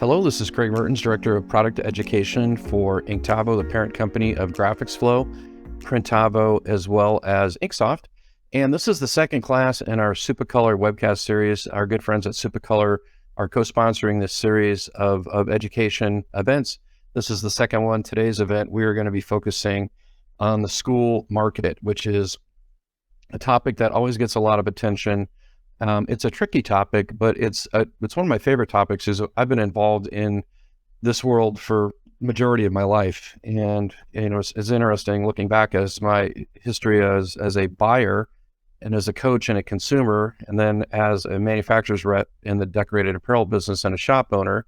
Hello, this is Craig Mertens, Director of Product Education for Printavo, the parent company of GraphicsFlow, Printavo, as well as InkSoft. And this is the second class in our Supacolor webcast series. Our good friends at Supacolor are co-sponsoring this series of education events. This is the second one. Today's event, we are going to be focusing on the school market, which is a topic that always gets a lot of attention. It's a tricky topic, but it's one of my favorite topics. I've been involved in this world for majority of my life, and it's interesting looking back as my history as a buyer, and as a coach and a consumer, and then as a manufacturer's rep in the decorated apparel business and a shop owner,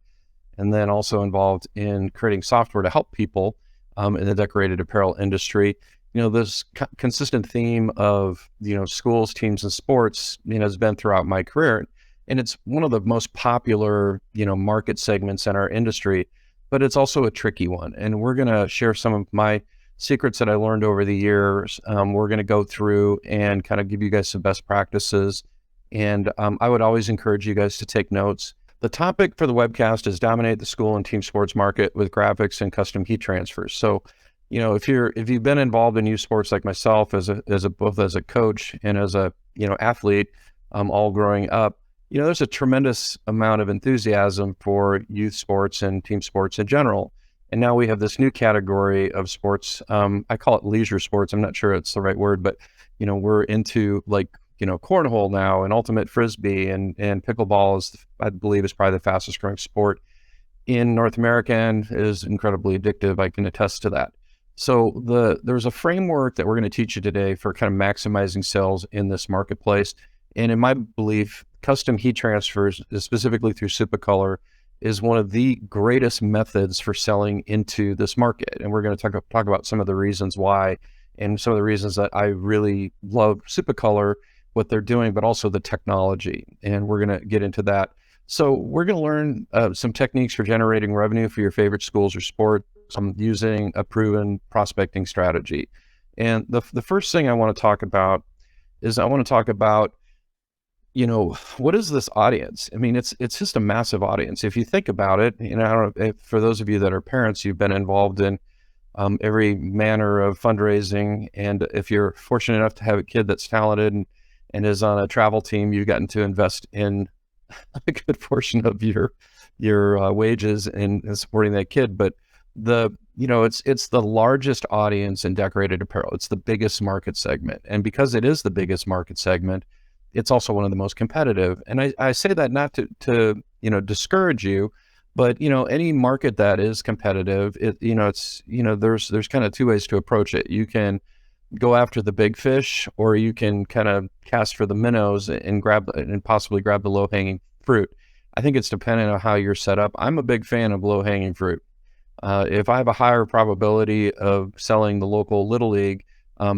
and then also involved in creating software to help people in the decorated apparel industry. This consistent theme of, schools, teams, and sports, has been throughout my career. And it's one of the most popular, market segments in our industry, but it's also a tricky one. And we're going to share some of my secrets that I learned over the years. We're going to go through and kind of give you guys some best practices. And I would always encourage you guys to take notes. The topic for the webcast is dominate the school and team sports market with graphics and custom heat transfers. So, if you've been involved in youth sports like myself, both as a coach and as a athlete, all growing up, there's a tremendous amount of enthusiasm for youth sports and team sports in general. And now we have this new category of sports. I call it leisure sports. I'm not sure it's the right word, but we're into cornhole now, and ultimate frisbee, and pickleball I believe is probably the fastest growing sport in North America and is incredibly addictive. I can attest to that. So there's a framework that we're going to teach you today for kind of maximizing sales in this marketplace. And in my belief, custom heat transfers, specifically through Supacolor, is one of the greatest methods for selling into this market. And we're going to talk about some of the reasons why, and some of the reasons that I really love Supacolor, what they're doing, but also the technology. And we're going to get into that. So we're going to learn some techniques for generating revenue for your favorite schools or sports. I'm using a proven prospecting strategy. And the first thing I want to talk about is what is this audience? I mean, it's just a massive audience. If you think about it, I don't know, for those of you that are parents, you've been involved in every manner of fundraising. And if you're fortunate enough to have a kid that's talented and is on a travel team, you've gotten to invest in a good portion of your wages in supporting that kid. But it's the largest audience in decorated apparel. It's the biggest market segment. And because it is the biggest market segment, it's also one of the most competitive. And I say that not to discourage you, but any market that is competitive, there's kind of two ways to approach it. You can go after the big fish, or you can kind of cast for the minnows and possibly grab the low-hanging fruit. I think it's dependent on how you're set up. I'm a big fan of low-hanging fruit. If I have a higher probability of selling the local Little League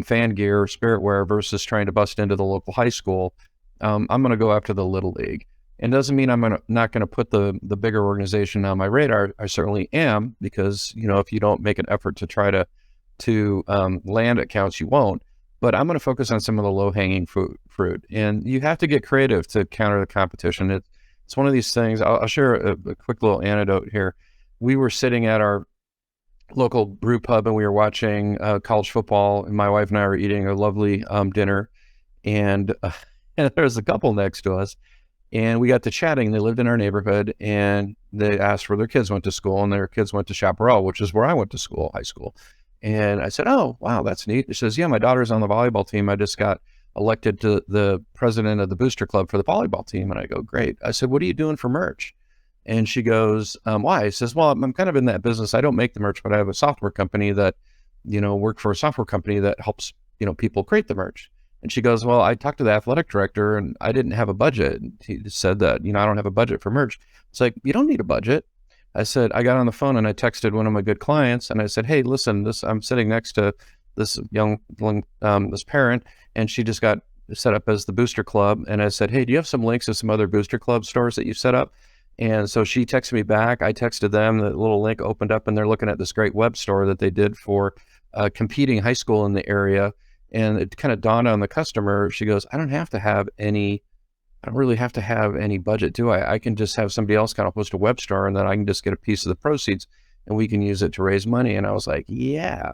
fan gear or spiritware versus trying to bust into the local high school, I'm going to go after the Little League. And doesn't mean I'm not going to put the bigger organization on my radar. I certainly am, because if you don't make an effort to try to land accounts, you won't. But I'm going to focus on some of the low-hanging fruit. And you have to get creative to counter the competition. It's one of these things. I'll share a quick little anecdote here. We were sitting at our local brew pub, and we were watching college football, and my wife and I were eating a lovely dinner, and there was a couple next to us, and we got to chatting. They lived in our neighborhood, and they asked where their kids went to school, and their kids went to Chaparral, which is where I went to school, high school. And I said, "Oh, wow, that's neat." She says, "Yeah, my daughter's on the volleyball team. I just got elected to the president of the booster club for the volleyball team." And I go, "Great." I said, "What are you doing for merch?" And she goes, "Why?" I says, "Well, I'm kind of in that business. I don't make the merch, but I have a software company that, work for a software company that helps, people create the merch." And she goes, "Well, I talked to the athletic director and I didn't have a budget. And he said that, I don't have a budget for merch." It's like, you don't need a budget. I said, I got on the phone and I texted one of my good clients and I said, "Hey, listen, I'm sitting next to this this parent, and she just got set up as the booster club." And I said, "Hey, do you have some links to some other booster club stores that you've set up?" And so she texted me back. I texted them. The little link opened up, and they're looking at this great web store that they did for competing high school in the area. And it kind of dawned on the customer. She goes, "I don't have to have any I don't really have to have any budget, do I? I can just have somebody else kind of host a web store, and then I can just get a piece of the proceeds and we can use it to raise money. And I was like, yeah,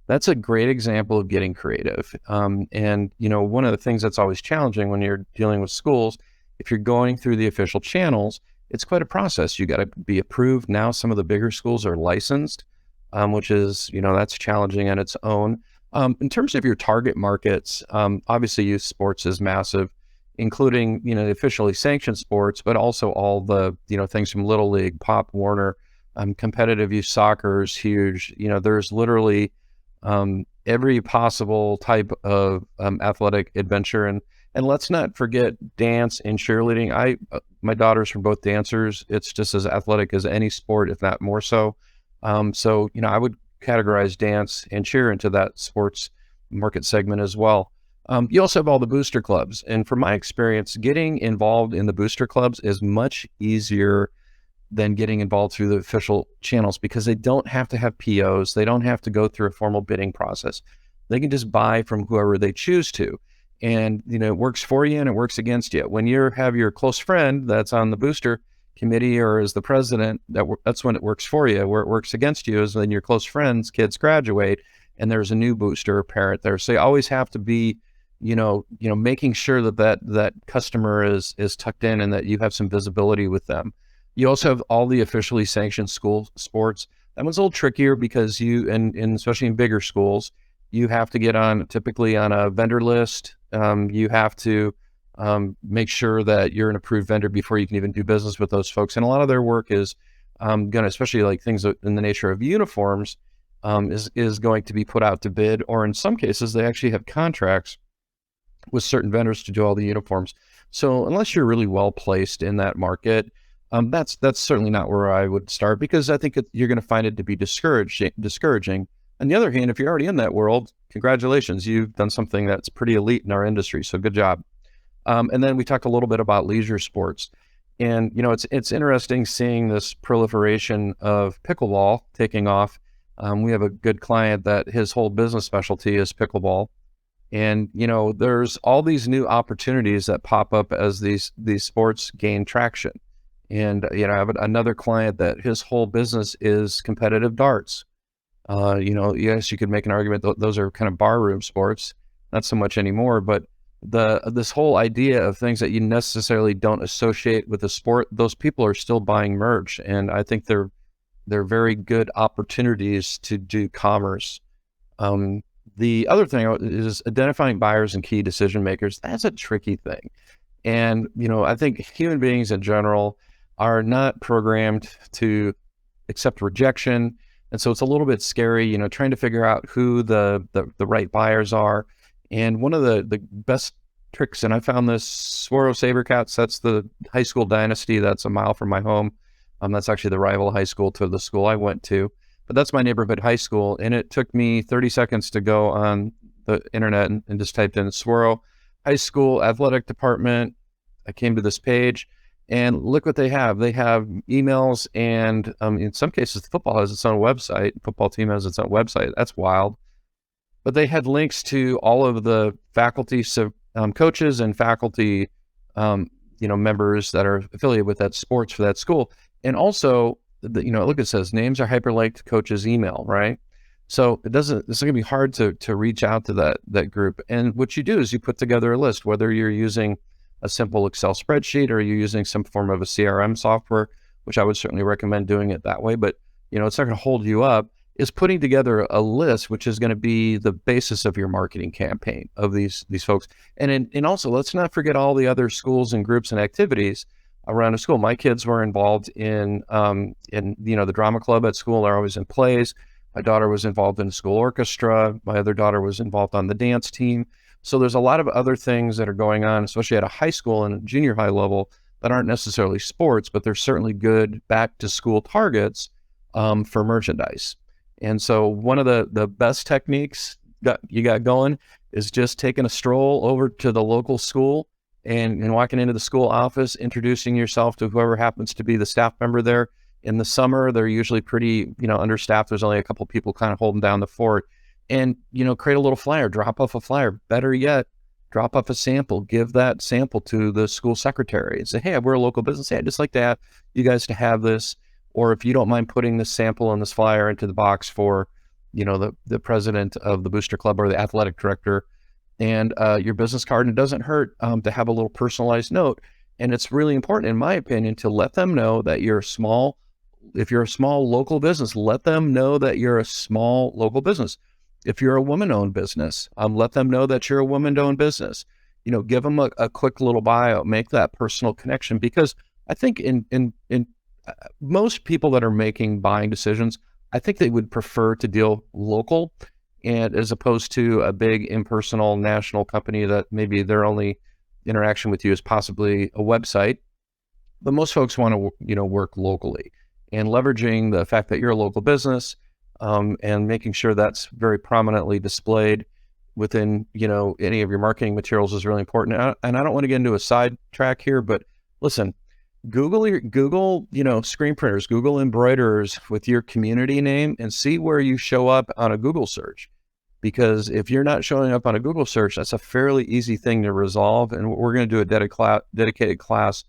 that's a great example of getting creative. And, one of the things that's always challenging when you're dealing with schools, if you're going through the official channels, it's quite a process. You got to be approved. Now, some of the bigger schools are licensed, which is, that's challenging on its own. In terms of your target markets, obviously youth sports is massive, including, the officially sanctioned sports, but also all the, things from Little League, Pop Warner, competitive youth soccer is huge. There's literally every possible type of athletic adventure. And let's not forget dance and cheerleading. My daughters are both dancers. It's just as athletic as any sport, if not more so. So, I would categorize dance and cheer into that sports market segment as well. You also have all the booster clubs. And from my experience, getting involved in the booster clubs is much easier than getting involved through the official channels because they don't have to have POs. They don't have to go through a formal bidding process. They can just buy from whoever they choose to. And, it works for you and it works against you. When you have your close friend that's on the booster committee or as the president, that's when it works for you. Where it works against you is when your close friends' kids graduate and there's a new booster parent there. So you always have to be, making sure that customer is tucked in and that you have some visibility with them. You also have all the officially sanctioned school sports. That one's a little trickier because and especially in bigger schools, you have to get typically on a vendor list. You have to make sure that you're an approved vendor before you can even do business with those folks. And a lot of their work is going to, especially like things in the nature of uniforms, is going to be put out to bid, or in some cases, they actually have contracts with certain vendors to do all the uniforms. So unless you're really well placed in that market, that's certainly not where I would start, because I think you're going to find it to be discouraging. On the other hand, if you're already in that world, congratulations, you've done something that's pretty elite in our industry. So good job. And then we talked a little bit about leisure sports, and it's interesting seeing this proliferation of pickleball taking off. We have a good client that his whole business specialty is pickleball. And, there's all these new opportunities that pop up as these sports gain traction. And, I have another client that his whole business is competitive darts. Yes, you could make an argument that those are kind of barroom sports, not so much anymore, but this whole idea of things that you necessarily don't associate with the sport, those people are still buying merch. And I think they're very good opportunities to do commerce. The other thing is identifying buyers and key decision makers. That's a tricky thing. And, I think human beings in general are not programmed to accept rejection. And so it's a little bit scary, trying to figure out who the right buyers are. And one of the best tricks, and I found this, Swaro Sabercats, that's the high school dynasty that's a mile from my home. That's actually the rival high school to the school I went to. But that's my neighborhood high school, and it took me 30 seconds to go on the internet and just typed in Swaro High School Athletic Department. I came to this page, and look what they have. They have emails, and in some cases, the football has its own website. Football team has its own website. That's wild. But they had links to all of the faculty, coaches and faculty, members that are affiliated with that sports for that school, and also look, it says names are hyperlinked to coach's email, right? So it's going to be hard to reach out to that group. And what you do is you put together a list, whether you're using a simple Excel spreadsheet or you're using some form of a CRM software, which I would certainly recommend doing it that way. But, it's not going to hold you up, is putting together a list, which is going to be the basis of your marketing campaign of these folks. And also, let's not forget all the other schools and groups and activities around a school. My kids were involved in the drama club at school. They're always in plays. My daughter was involved in the school orchestra. My other daughter was involved on the dance team. So there's a lot of other things that are going on, especially at a high school and a junior high level, that aren't necessarily sports, but they're certainly good back to school targets for merchandise. And so one of the best techniques that you got going is just taking a stroll over to the local school and walking into the school office, introducing yourself to whoever happens to be the staff member there. In the summer, they're usually pretty, understaffed. There's only a couple people kind of holding down the fort, and, create a little flyer, drop off a flyer. Better yet, drop off a sample, give that sample to the school secretary and say, hey, we're a local business. Hey, I'd just like to have you guys to have this. Or if you don't mind putting this sample and this flyer into the box for, the president of the booster club or the athletic director, and your business card. And it doesn't hurt to have a little personalized note. And it's really important, in my opinion, to let them know that you're small. If you're a small local business, let them know that you're a small local business. If you're a woman-owned business, let them know that you're a woman-owned business. Give them a quick little bio, make that personal connection, because I think in most people that are making buying decisions, I think they would prefer to deal local, and as opposed to a big impersonal national company that maybe their only interaction with you is possibly a website. But most folks want to, work locally, and leveraging the fact that you're a local business, and making sure that's very prominently displayed within, any of your marketing materials is really important. And I don't want to get into a sidetrack here, but listen, Google, screen printers, Google embroiderers with your community name, and see where you show up on a Google search. Because if you're not showing up on a Google search, that's a fairly easy thing to resolve. And we're going to do a dedicated class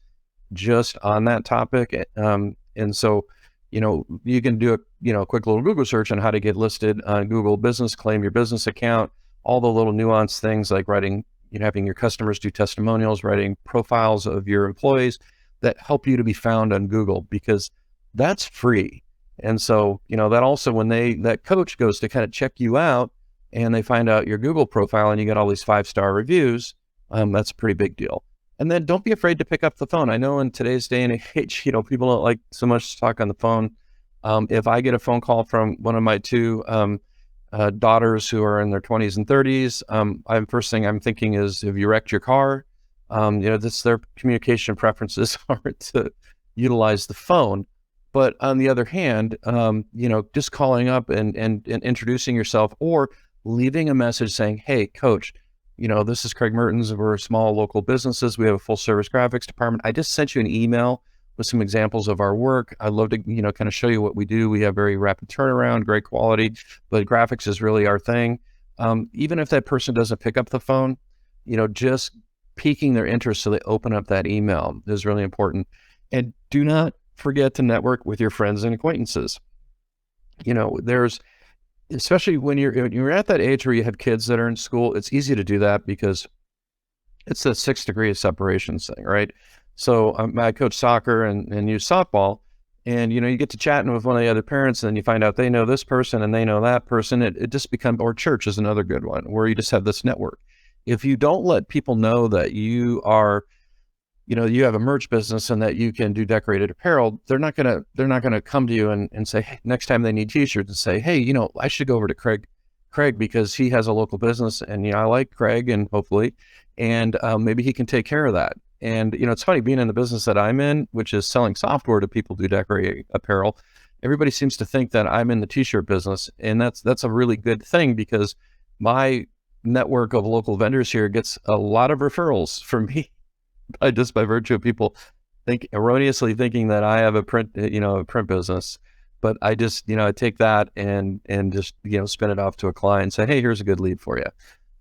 just on that topic. And so, you can do a quick little Google search on how to get listed on Google Business, claim your business account, all the little nuanced things like writing, having your customers do testimonials, writing profiles of your employees that help you to be found on Google, because that's free. And so, that also, when that coach goes to kind of check you out and they find out your Google profile and you get all these 5-star reviews, that's a pretty big deal. And then don't be afraid to pick up the phone. I know in today's day and age, people don't like so much to talk on the phone. If I get a phone call from one of my two daughters who are in their 20s and 30s, first thing I'm thinking is, have you wrecked your car? Their communication preferences are to utilize the phone. But on the other hand, just calling up and introducing yourself, or leaving a message saying, hey, coach, this is Craig Mertens. We're small local businesses. We have a full service graphics department. I just sent you an email with some examples of our work. I'd love to, kind of show you what we do. We have very rapid turnaround, great quality, but graphics is really our thing. Even if that person doesn't pick up the phone, just piquing their interest so they open up that email is really important. And do not forget to network with your friends and acquaintances. Especially when you're at that age where you have kids that are in school, it's easy to do that because it's the 6 degree of separation thing, right? So I coach soccer and use softball, and you get to chatting with one of the other parents, and then you find out they know this person and they know that person. It just becomes, or church is another good one, where you just have this network. If you don't let people know that you are, you have a merch business and that you can do decorated apparel, they're not gonna come to you and say, hey, next time they need t-shirts, and say, hey, I should go over to Craig because he has a local business, and I like Craig, and hopefully, and maybe he can take care of that. And it's funny, being in the business that I'm in, which is selling software to people who decorate apparel, everybody seems to think that I'm in the t-shirt business, and that's a really good thing, because my network of local vendors here gets a lot of referrals from me by virtue of people erroneously thinking that I have a print business. But I just, I take that and just, spin it off to a client and say, hey, here's a good lead for you.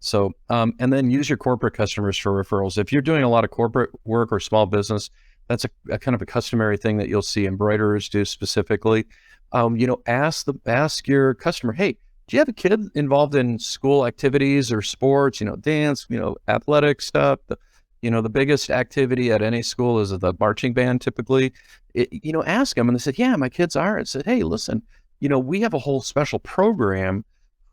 So, and then use your corporate customers for referrals. If you're doing a lot of corporate work or small business, that's a kind of a customary thing that you'll see embroiderers do specifically. Ask your customer, hey, do you have a kid involved in school activities or sports, dance, athletic stuff? The biggest activity at any school is the marching band typically. Ask them. And they said, yeah, my kids are. And said, hey, listen, we have a whole special program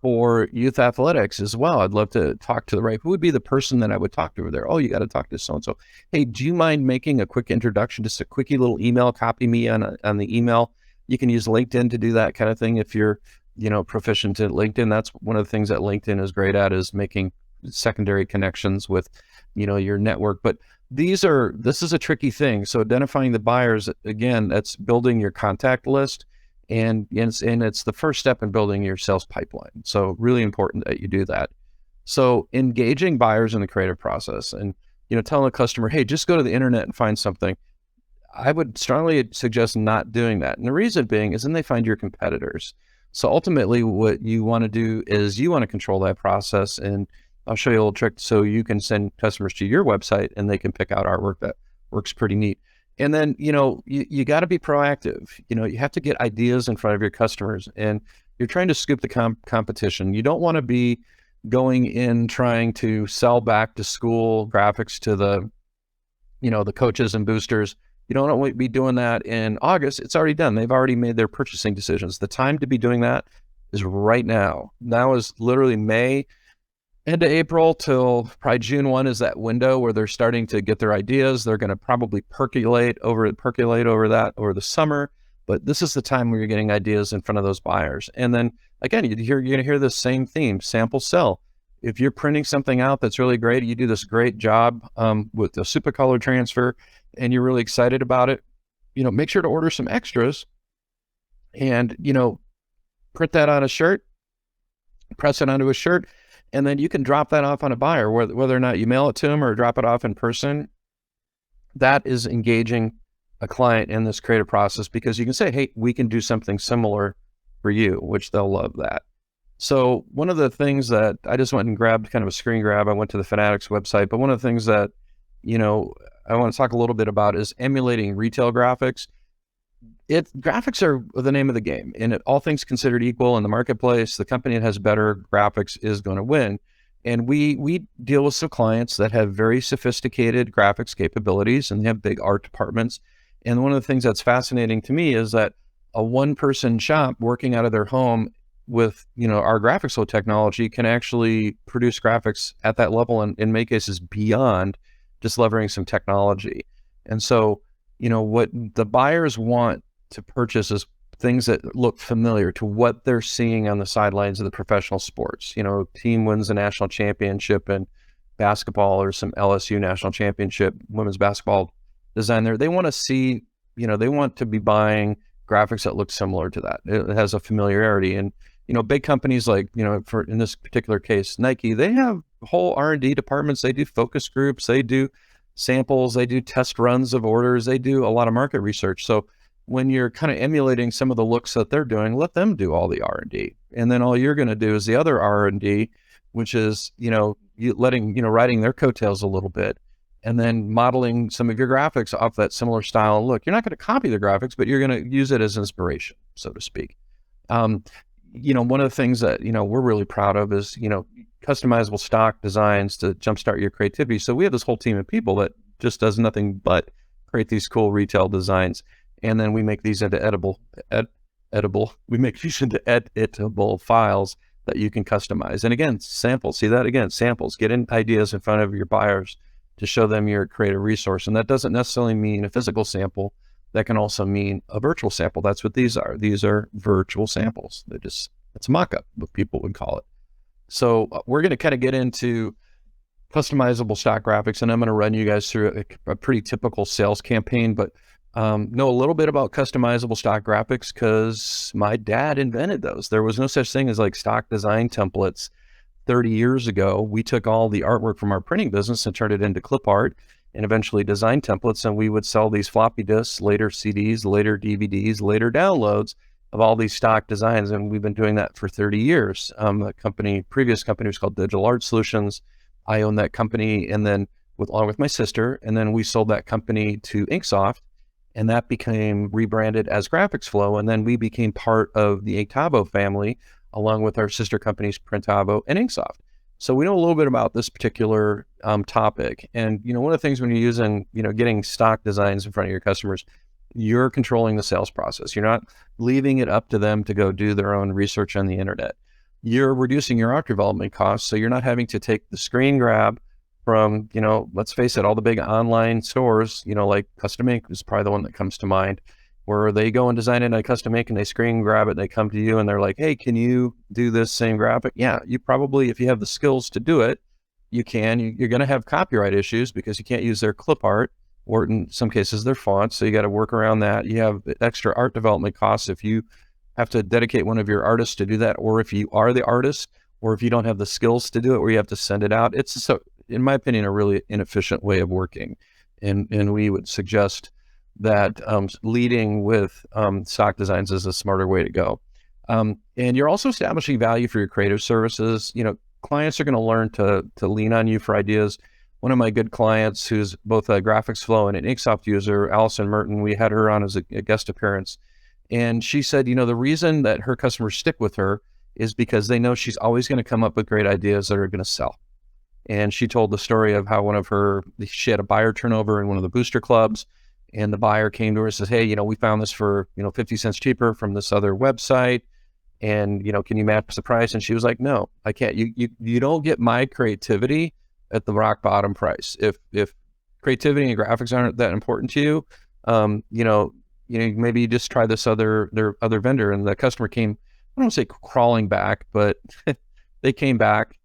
for youth athletics as well. I'd love to talk to who would be the person that I would talk to over there? Oh, you got to talk to so-and-so. Hey, do you mind making a quick introduction, just a quickie little email, copy me on the email. You can use LinkedIn to do that kind of thing if you're, proficient at LinkedIn. That's one of the things that LinkedIn is great at, is making secondary connections with, your network. But this is a tricky thing. So identifying the buyers, again, that's building your contact list, and it's the first step in building your sales pipeline. So really important that you do that. So engaging buyers in the creative process, and telling a customer, hey, just go to the internet and find something. I would strongly suggest not doing that. And the reason being is then they find your competitors. So ultimately what you want to do is you want to control that process and I'll show you a little trick so you can send customers to your website and they can pick out artwork that works pretty neat. And then, you got to be proactive. You have to get ideas in front of your customers, and you're trying to scoop the competition. You don't want to be going in trying to sell back to school graphics to the coaches and boosters. You don't want to be doing that in August. It's already done. They've already made their purchasing decisions. The time to be doing that is right now. Now is literally May, end of April till probably June 1 is that window where they're starting to get their ideas. They're going to probably percolate over that over the summer. But this is the time where you're getting ideas in front of those buyers. And then again, you're going to hear the same theme: sample sell. If you're printing something out that's really great, you do this great job with the Supacolor transfer, and you're really excited about it, make sure to order some extras and, print that on a shirt, press it onto a shirt, and then you can drop that off on a buyer, whether or not you mail it to them or drop it off in person. That is engaging a client in this creative process, because you can say, hey, we can do something similar for you, which they'll love that. So one of the things that I just went and grabbed, kind of a screen grab, I went to the Fanatics website, but one of the things that, I want to talk a little bit about is emulating retail graphics. Graphics are the name of the game, and all things considered equal in the marketplace, the company that has better graphics is going to win. And we deal with some clients that have very sophisticated graphics capabilities, and they have big art departments. And one of the things that's fascinating to me is that a one-person shop working out of their home with our GraphicsFlow technology can actually produce graphics at that level, and in many cases beyond, just leveraging some technology. And so what the buyers want to purchase is things that look familiar to what they're seeing on the sidelines of the professional sports. Team wins a national championship in basketball, or some LSU national championship women's basketball design there. They want to see, they want to be buying graphics that look similar to that. It has a familiarity. And big companies like, for in this particular case, Nike, they have whole R&D departments. They do focus groups, they do samples, they do test runs of orders, they do a lot of market research. So when you're kind of emulating some of the looks that they're doing, let them do all the R&D. And then all you're going to do is the other R&D, which is, riding their coattails a little bit, and then modeling some of your graphics off that similar style and look. You're not going to copy the graphics, but you're going to use it as inspiration, so to speak. One of the things that, we're really proud of is, customizable stock designs to jumpstart your creativity. So we have this whole team of people that just does nothing but create these cool retail designs. And then we make these into editable files that you can customize. And again, samples, samples, get in ideas in front of your buyers to show them your creative resource. And that doesn't necessarily mean a physical sample. That can also mean a virtual sample. That's what these are. These are virtual samples. It's a mock-up, what people would call it. So we're going to kind of get into customizable stock graphics, and I'm going to run you guys through a pretty typical sales campaign, but know a little bit about customizable stock graphics because my dad invented those. There was no such thing as like stock design templates 30 years ago. We took all the artwork from our printing business and turned it into clip art and eventually design templates, and we would sell these floppy disks, later CDs, later DVDs, later downloads of all these stock designs, and we've been doing that for 30 years. The previous company was called Digital Art Solutions. I own that company, and then along with my sister, and then we sold that company to InkSoft, and that became rebranded as GraphicsFlow, and then we became part of the Printavo family, along with our sister companies Printavo and InkSoft. So we know a little bit about this particular topic. And one of the things when you're using, getting stock designs in front of your customers, you're controlling the sales process. You're not leaving it up to them to go do their own research on the internet. You're reducing your art development costs, so you're not having to take the screen grab from, let's face it, all the big online stores, like Custom Ink is probably the one that comes to mind, where they go and design it in a custom ink and they screen grab it and they come to you and they're like, hey, can you do this same graphic? Yeah, you probably, if you have the skills to do it, you can. You're going to have copyright issues because you can't use their clip art, or in some cases their fonts, so you got to work around that. You have extra art development costs if you have to dedicate one of your artists to do that, or if you are the artist, or if you don't have the skills to do it, where you have to send it out. It's, so, in my opinion, a really inefficient way of working. And we would suggest that leading with stock designs is a smarter way to go. And you're also establishing value for your creative services. clients are going to learn to lean on you for ideas. One of my good clients, who's both a GraphicsFlow and an InkSoft user, Allison Merton, we had her on as a guest appearance. And she said, the reason that her customers stick with her is because they know she's always going to come up with great ideas that are going to sell. And she told the story of how she had a buyer turnover in one of the booster clubs, and the buyer came to her and says, hey, we found this for, 50 cents cheaper from this other website. And, can you match the price? And she was like, no, I can't. You don't get my creativity at the rock bottom price. If creativity and graphics aren't that important to you, maybe you just try their other vendor. And the customer came, I don't say crawling back, but they came back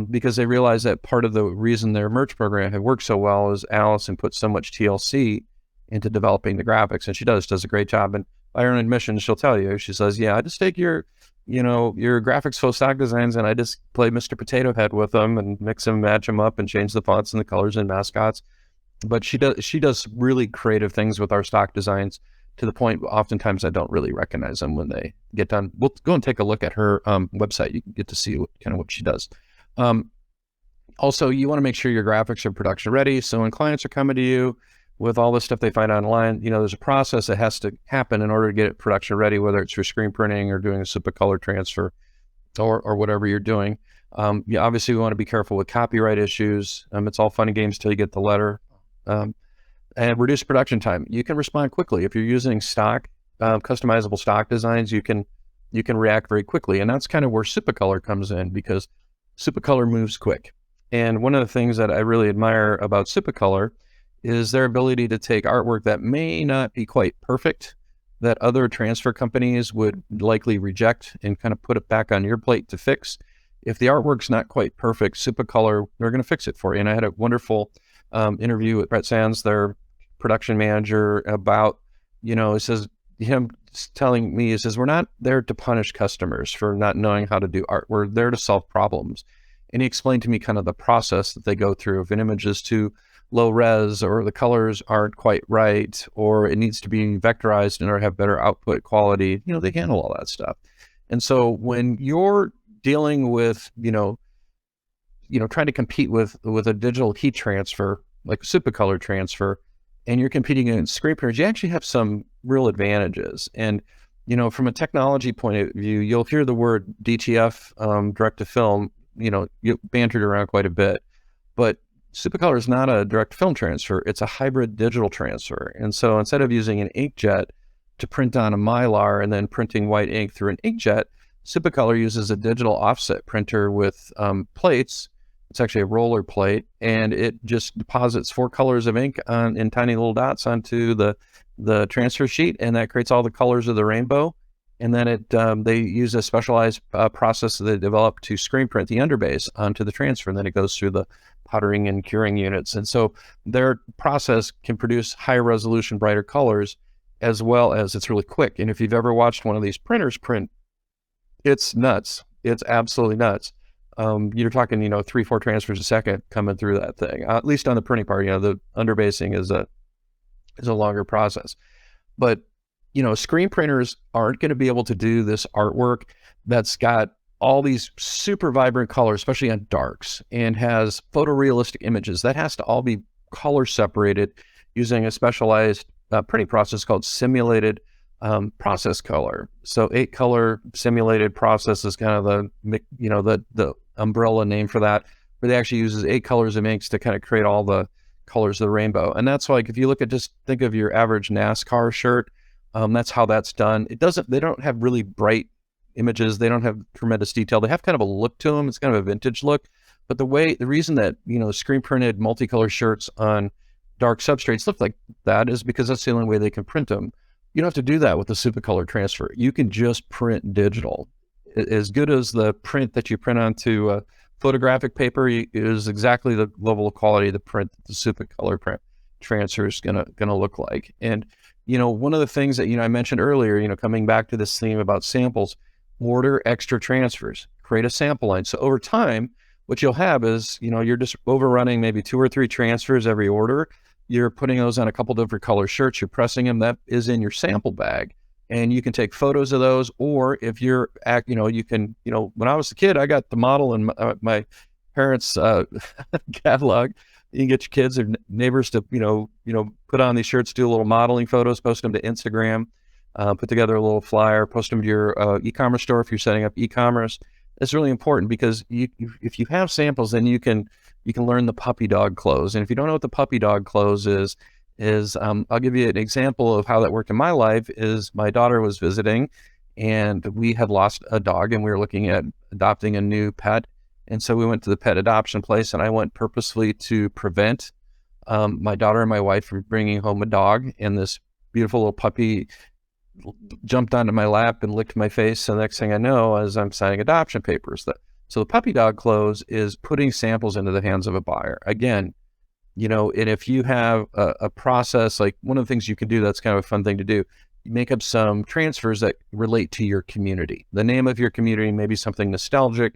because they realized that part of the reason their merch program had worked so well is Allison put so much TLC into developing the graphics, and she does a great job. And by her own admission, she'll tell you, she says, yeah, I just take your GraphicsFlow stock designs and I just play Mr. Potato Head with them and mix them, match them up, and change the fonts and the colors and mascots. But she does really creative things with our stock designs, to the point oftentimes I don't really recognize them when they get done. We'll go and take a look at her website. You can get to see what she does. Also, you want to make sure your graphics are production ready. So when clients are coming to you with all the stuff they find online, there's a process that has to happen in order to get it production ready, whether it's for screen printing or doing a Supacolor transfer or whatever you're doing. Obviously, we want to be careful with copyright issues. It's all fun and games till you get the letter. And reduce production time. You can respond quickly. If you're using stock, customizable stock designs, you can react very quickly. And that's kind of where Supacolor comes in, because Supacolor moves quick. And one of the things that I really admire about Supacolor is their ability to take artwork that may not be quite perfect, that other transfer companies would likely reject, and kind of put it back on your plate to fix. If the artwork's not quite perfect, Supacolor, they're going to fix it for you. And I had a wonderful interview with Brett Sands, their production manager, about, it says, him telling me, he says, we're not there to punish customers for not knowing how to do art. We're there to solve problems. And he explained to me kind of the process that they go through. If an image is too low res, or the colors aren't quite right, or it needs to be vectorized in order to have better output quality, they handle all that stuff. And so when you're dealing with, trying to compete with a digital heat transfer, like a Supacolor transfer, and you're competing against screen printers, you actually have some real advantages. And, from a technology point of view, you'll hear the word DTF, direct to film, you bantered around quite a bit, but Supacolor is not a direct film transfer. It's a hybrid digital transfer. And so instead of using an inkjet to print on a Mylar and then printing white ink through an inkjet, Supacolor uses a digital offset printer with plates. It's actually a roller plate, and it just deposits 4 colors of ink in tiny little dots onto the transfer sheet, and that creates all the colors of the rainbow. And then they use a specialized process that they develop to screen print the underbase onto the transfer, and then it goes through the powdering and curing units. And so their process can produce higher resolution, brighter colors, as well as it's really quick. And if you've ever watched one of these printers print, it's nuts. It's absolutely nuts. You're talking, 3-4 transfers a second coming through that thing, at least on the printing part. The underbasing is a longer process. But, screen printers aren't going to be able to do this artwork that's got all these super vibrant colors, especially on darks, and has photorealistic images. That has to all be color separated using a specialized printing process called simulated process color. So 8-color simulated process is kind of the umbrella name for that, where they actually uses 8 colors of inks to kind of create all the colors of the rainbow. And that's like, if you look at, just think of your average NASCAR shirt, that's how that's done. They don't have really bright images. They don't have tremendous detail. They have kind of a look to them. It's kind of a vintage look. But the reason that, screen printed multicolor shirts on dark substrates look like that is because that's the only way they can print them. You don't have to do that with the Supacolor transfer. You can just print digital. As good as the print that you print onto photographic paper is exactly the level of quality of the print that the Supacolor print transfer is gonna look like. And one of the things that I mentioned earlier, coming back to this theme about samples, order extra transfers, create a sample line. So over time, what you'll have is, you're just overrunning maybe 2 or 3 transfers every order. You're putting those on a couple different color shirts. You're pressing them. That is in your sample bag. and you can take photos of those. Or if you're you can, when I was a kid, I got the model in my parents' catalog. You can get your kids or neighbors to, put on these shirts, do a little modeling photos, post them to Instagram, put together a little flyer, post them to your e-commerce store if you're setting up e-commerce. It's really important because if you have samples, then you can learn the puppy dog clothes. And if you don't know what the puppy dog clothes is I'll give you an example of how that worked in my life. Is my daughter was visiting, and we had lost a dog, and we were looking at adopting a new pet. And so we went to the pet adoption place, and I went purposefully to prevent my daughter and my wife from bringing home a dog. And this beautiful little puppy jumped onto my lap and licked my face. So the next thing I know, as I'm signing adoption papers, so the puppy dog clothes is putting samples into the hands of a buyer. Again, and if you have a process, like one of the things you can do, that's kind of a fun thing to do, you make up some transfers that relate to your community, the name of your community, maybe something nostalgic,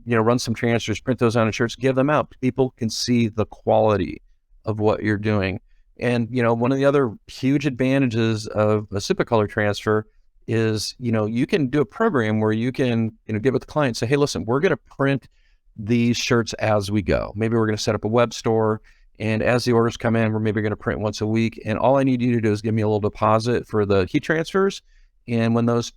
run some transfers, print those on shirts, give them out. People can see the quality of what you're doing. And, one of the other huge advantages of a Supacolor transfer is, you can do a program where you can, get with the client, say, hey, listen, we're going to print these shirts as we go. Maybe we're going to set up a web store. And as the orders come in, we're maybe going to print once a week. And all I need you to do is give me a little deposit for the heat transfers. And when those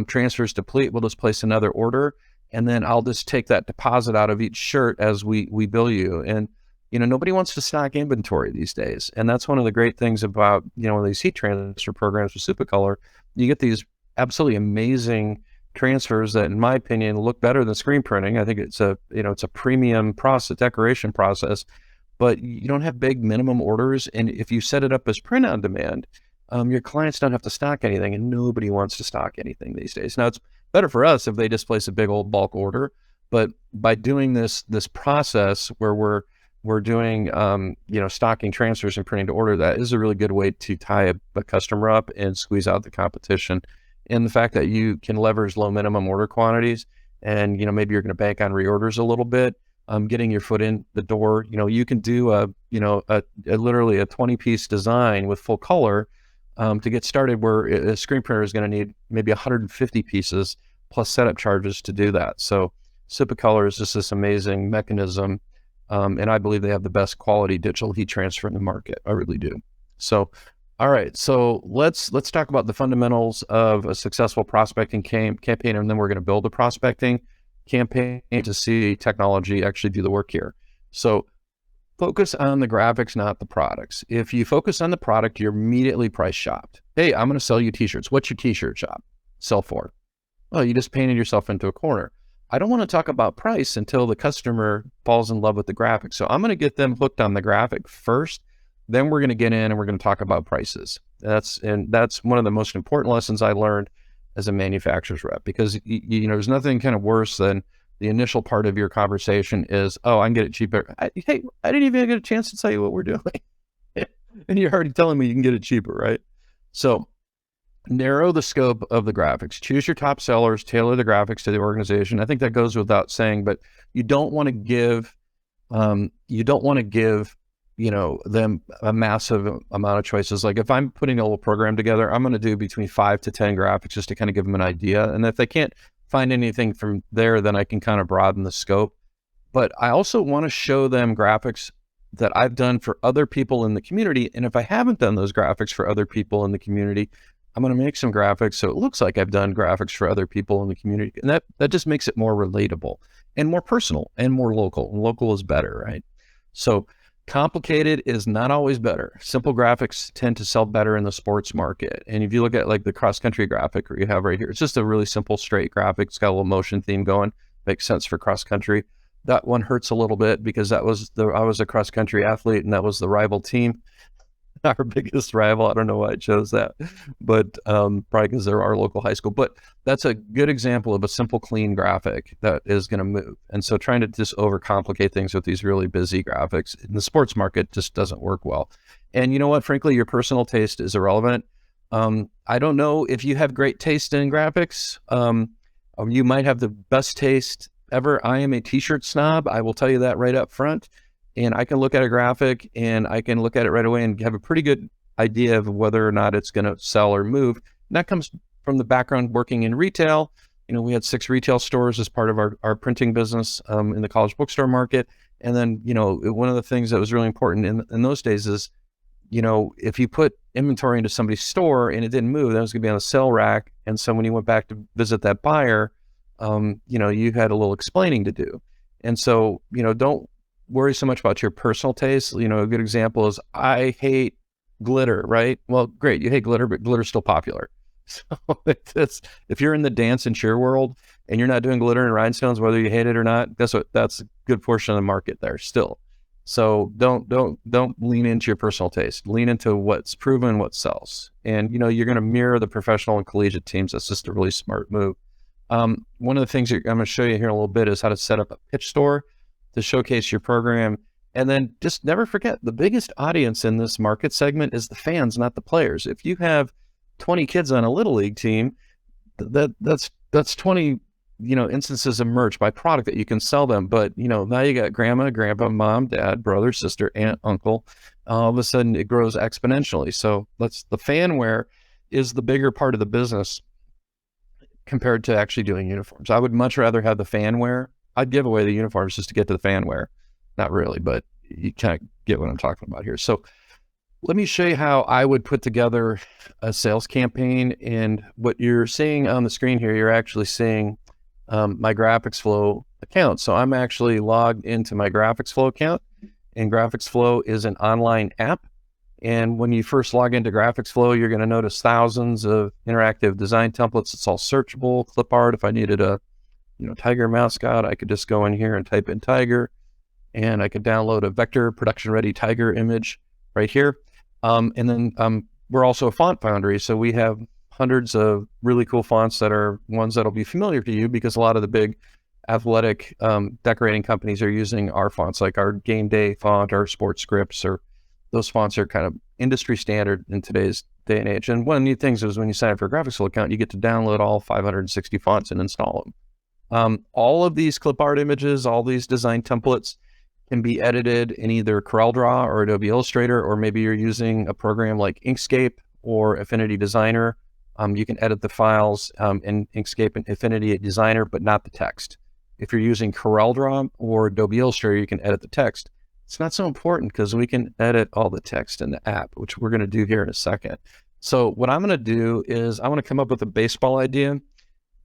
transfers deplete, we'll just place another order. And then I'll just take that deposit out of each shirt as we bill you. And, nobody wants to stock inventory these days. And that's one of the great things about, these heat transfer programs with Supacolor. You get these absolutely amazing transfers that, in my opinion, look better than screen printing. I think it's it's a premium process, decoration process. But you don't have big minimum orders. And if you set it up as print on demand, your clients don't have to stock anything, and nobody wants to stock anything these days. Now, it's better for us if they just place a big old bulk order, but by doing this process where we're doing, stocking transfers and printing to order, that is a really good way to tie a customer up and squeeze out the competition. And the fact that you can leverage low minimum order quantities, and, maybe you're going to bank on reorders a little bit, getting your foot in the door. You can do literally a 20-piece design with full color to get started, where a screen printer is going to need maybe 150 pieces plus setup charges to do that. So Supacolor is just this amazing mechanism, and I believe they have the best quality digital heat transfer in the market. I really do. So, all right. So let's talk about the fundamentals of a successful prospecting campaign, and then we're going to build a prospecting campaign to see technology actually do the work here. So focus on the graphics, not the products. If you focus on the product, you're immediately price shopped. Hey, I'm going to sell you t-shirts. What's your t-shirt shop sell for? Well, you just painted yourself into a corner. I don't want to talk about price until the customer falls in love with the graphic. So I'm going to get them hooked on the graphic first. Then we're going to get in and we're going to talk about prices. That's one of the most important lessons I learned as a manufacturer's rep, because there's nothing kind of worse than the initial part of your conversation is, oh, I can get it cheaper. Hey, I didn't even get a chance to tell you what we're doing. And you're already telling me you can get it cheaper, right? So narrow the scope of the graphics, choose your top sellers, tailor the graphics to the organization. I think that goes without saying, but you don't want to give, them a massive amount of choices. Like if I'm putting a little program together, I'm going to do between 5 to 10 graphics just to kind of give them an idea. And if they can't find anything from there, then I can kind of broaden the scope. But I also want to show them graphics that I've done for other people in the community. And if I haven't done those graphics for other people in the community, I'm going to make some graphics so it looks like I've done graphics for other people in the community. And that just makes it more relatable and more personal and more local. And local is better, right? So complicated is not always better. Simple graphics tend to sell better in the sports market. And if you look at like the cross-country graphic you have right here, it's just a really simple, straight graphic. It's got a little motion theme going. Makes sense for cross-country. That one hurts a little bit because I was a cross-country athlete, and that was the rival team, our biggest rival. I don't know why I chose that, but probably because they're our local high school. But that's a good example of a simple, clean graphic that is going to move. And so trying to just overcomplicate things with these really busy graphics in the sports market just doesn't work well. And you know what? Frankly, your personal taste is irrelevant. I don't know if you have great taste in graphics. You might have the best taste ever. I am a t-shirt snob. I will tell you that right up front. And I can look at a graphic and I can look at it right away and have a pretty good idea of whether or not it's going to sell or move. And that comes from the background working in retail, we had 6 retail stores as part of our printing business in the college bookstore market. And then, one of the things that was really important in those days is, if you put inventory into somebody's store and it didn't move, that was going to be on a sale rack. And so when you went back to visit that buyer, you had a little explaining to do. And so, don't worry so much about your personal taste. A good example is I hate glitter, right? Well, great. You hate glitter, but glitter's still popular. So if you're in the dance and cheer world and you're not doing glitter and rhinestones, whether you hate it or not, that's a good portion of the market there still. So don't lean into your personal taste. Lean into what's proven, what sells. And, you're going to mirror the professional and collegiate teams. That's just a really smart move. One of the things I'm going to show you here in a little bit is how to set up a pitch store to showcase your program. And then just never forget, the biggest audience in this market segment is the fans, not the players. If you have 20 kids on a little league team, that's 20, instances of merch by product that you can sell them. But, now you got grandma, grandpa, mom, dad, brother, sister, aunt, uncle. All of a sudden it grows exponentially. So the fanware is the bigger part of the business compared to actually doing uniforms. I would much rather have the fanware. I'd give away the uniforms just to get to the fanware. Not really, but you kind of get what I'm talking about here. So let me show you how I would put together a sales campaign. And what you're seeing on the screen here, you're actually seeing my GraphicsFlow account. So I'm actually logged into my GraphicsFlow account, and GraphicsFlow is an online app. And when you first log into GraphicsFlow, you're going to notice thousands of interactive design templates. It's all searchable, clip art. If I needed a tiger mascot, I could just go in here and type in tiger, and I could download a vector production ready tiger image right here. And then we're also a font foundry. So we have hundreds of really cool fonts that are ones that'll be familiar to you, because a lot of the big athletic decorating companies are using our fonts, like our game day font, our sports scripts, or those fonts are kind of industry standard in today's day and age. And one of the neat things is when you sign up for a GraphicsFlow account, you get to download all 560 fonts and install them. All of these clip art images, all these design templates can be edited in either CorelDRAW or Adobe Illustrator, or maybe you're using a program like Inkscape or Affinity Designer. You can edit the files in Inkscape and Affinity Designer, but not the text. If you're using CorelDRAW or Adobe Illustrator, you can edit the text. It's not so important because we can edit all the text in the app, which we're going to do here in a second. So what I'm going to do is I want to come up with a baseball idea.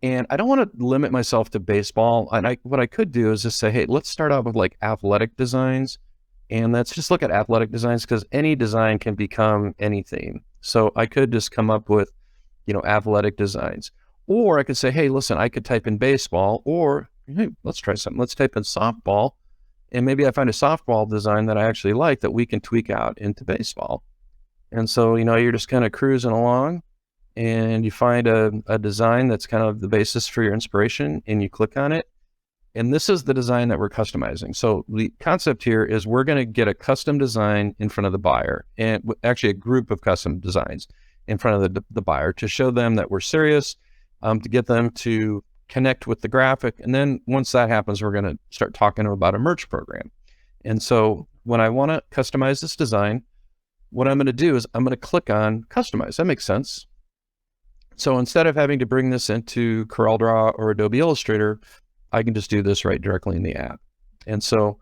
And I don't want to limit myself to baseball. And what I could do is just say, hey, let's start out with like athletic designs. And let's just look at athletic designs, because any design can become anything. So I could just come up with, athletic designs. Or I could say, hey, listen, I could type in baseball, or hey, let's try something. Let's type in softball. And maybe I find a softball design that I actually like that we can tweak out into baseball. And so, you're just kind of cruising along, and you find a design that's kind of the basis for your inspiration, and you click on it. And this is the design that we're customizing. So the concept here is we're going to get a custom design in front of the buyer, and actually a group of custom designs in front of the buyer to show them that we're serious, to get them to connect with the graphic. And then once that happens, we're going to start talking about a merch program. And so when I want to customize this design, what I'm going to do is I'm going to click on customize. That makes sense. So instead of having to bring this into CorelDRAW or Adobe Illustrator, I can just do this right directly in the app. And so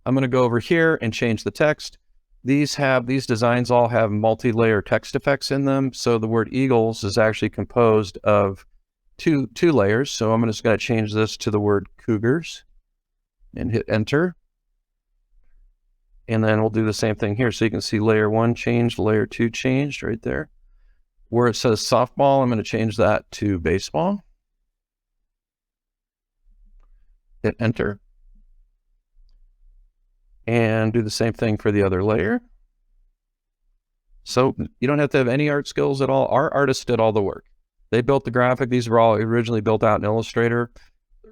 I'm going to go over here and change the text. These designs all have multi-layer text effects in them. So the word Eagles is actually composed of two layers. So I'm just going to change this to the word Cougars and hit enter. And then we'll do the same thing here. So you can see layer 1 changed, layer 2 changed right there. Where it says softball, I'm going to change that to baseball. Hit enter. And do the same thing for the other layer. So you don't have to have any art skills at all. Our artists did all the work. They built the graphic. These were all originally built out in Illustrator.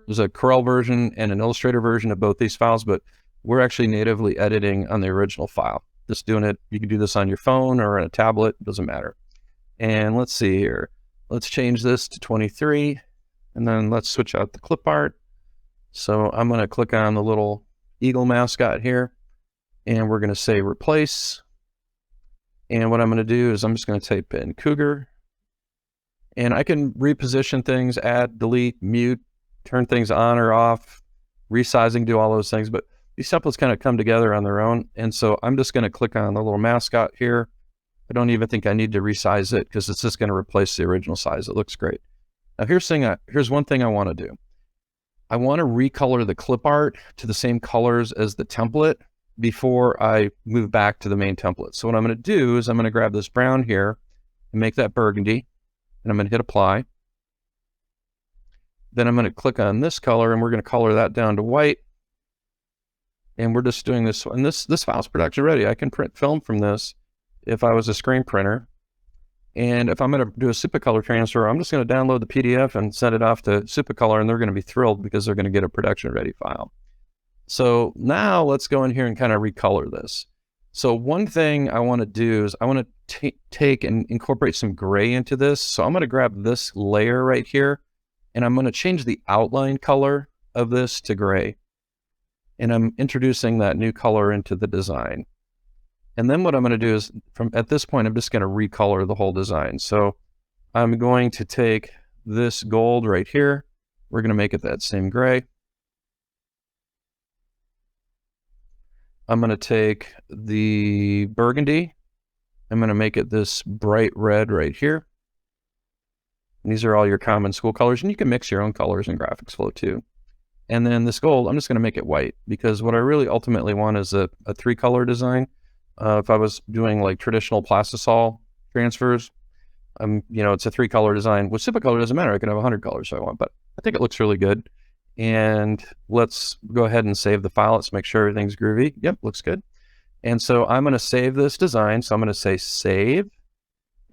There's a Corel version and an Illustrator version of both these files, but we're actually natively editing on the original file. Just doing it. You can do this on your phone or on a tablet. It doesn't matter. And let's see here. Let's change this to 23. And then let's switch out the clip art. So I'm going to click on the little eagle mascot here, and we're going to say replace. And what I'm going to do is I'm just going to type in cougar, And I can reposition things, add, delete, mute, turn things on or off, resizing, do all those things. But these templates kind of come together on their own. And so I'm just going to click on the little mascot here. I don't even think I need to resize it because it's just going to replace the original size. It looks great. Now here's one thing I want to do. I want to recolor the clip art to the same colors as the template before I move back to the main template. So what I'm going to do is I'm going to grab this brown here and make that burgundy, and I'm going to hit apply. Then I'm going to click on this color and we're going to color that down to white. And we're just doing this, and this file's production ready. I can print film from this if I was a screen printer. And if I'm going to do a Supacolor transfer, I'm just going to download the PDF and send it off to Supacolor, and they're going to be thrilled because they're going to get a production ready file. So now let's go in here and kind of recolor this. So one thing I want to do is I want to take and incorporate some gray into this. So I'm going to grab this layer right here, and I'm going to change the outline color of this to gray. And I'm introducing that new color into the design. And then what I'm going to do is, at this point, I'm just going to recolor the whole design. So I'm going to take this gold right here. We're going to make it that same gray. I'm going to take the burgundy. I'm going to make it this bright red right here. And these are all your common school colors, and you can mix your own colors in GraphicsFlow too. And then this gold, I'm just going to make it white, because what I really ultimately want is a 3-color design. If I was doing like traditional plastisol transfers, it's a 3-color design. With Supacolor, it doesn't matter. I can have 100 colors if I want, but I think it looks really good. And let's go ahead and save the file. Let's make sure everything's groovy. Yep, looks good. And so I'm going to save this design. So I'm going to say save,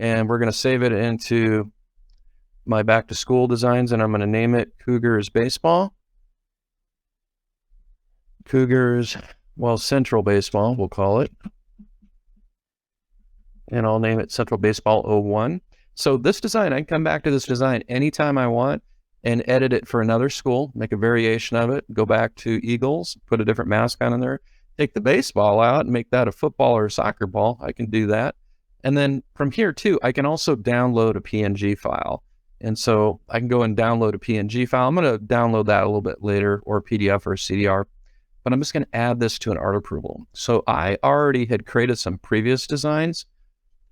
and we're going to save it into my back to school designs, and I'm going to name it Cougars Baseball. Cougars, well, Central Baseball, we'll call it. And I'll name it Central Baseball 01. So this design, I can come back to this design anytime I want and edit it for another school, make a variation of it, go back to Eagles, put a different mascot in there, take the baseball out and make that a football or a soccer ball. I can do that. And then from here too, I can also download a PNG file. And so I can go and download a PNG file. I'm going to download that a little bit later, or a PDF or a CDR. But I'm just going to add this to an art approval. So I already had created some previous designs